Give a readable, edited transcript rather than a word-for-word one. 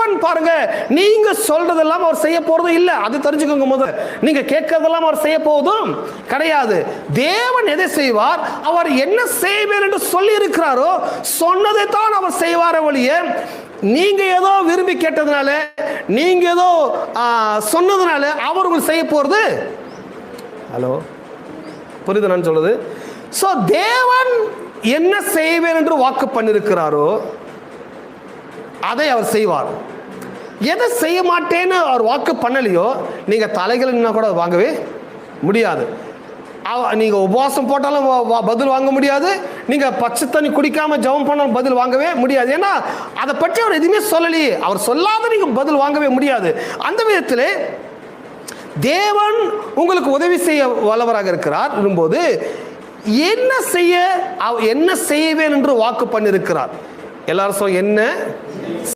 தேவன் பாருங்க, நீங்க சொல்றதெல்லாம் அவர் செய்ய போறதும் இல்லை. அது தெரிஞ்சுக்கோங்க. முதல் நீங்க கேட்கறதெல்லாம் அவர் செய்ய போவதும் கிடையாது. தேவன் எதை செய்வார், அவர் என்ன செய்வார் என்று சொல்லி இருக்கிறாரோ சொன்னதை தான் அவர் செய்வார ஒழிய, நீங்க ஏதோ விரும்பி கேட்டதுனால, நீங்க ஏதோ சொன்னதுனால அவர் உங்களுக்கு செய்ய போறது. ஹலோ, புரியுது நான் சொல்றது? சோ தேவன் என்ன செய்வேன் என்று வாக்கு பண்ணிருக்கிறாரோ அதை அவர் செய்வார். எதை செய்ய மாட்டேன்னு அவர் வாக்கு பண்ணலையோ, நீங்க தலைகள் கூட வாங்கவே முடியாது. நீங்க உபவாசம் போட்டாலும் பதில் வாங்க முடியாது. நீங்க பச்சை தண்ணி குடிக்காம ஜெபம் பண்ணாலும் பதில் வாங்கவே முடியாது. ஏன்னா அதை பற்றி அவர் எதுவுமே சொல்லலையே. அவர் சொல்லாத நீங்க பதில் வாங்கவே முடியாது. அந்த விதத்தில் தேவன் உங்களுக்கு உதவி செய்ய வல்லவராக இருக்கிறார் இருக்கும்போது, என்ன செய்வேன் என்று வாக்கு பண்ணிருக்கிறார். எல்லாரும் என்ன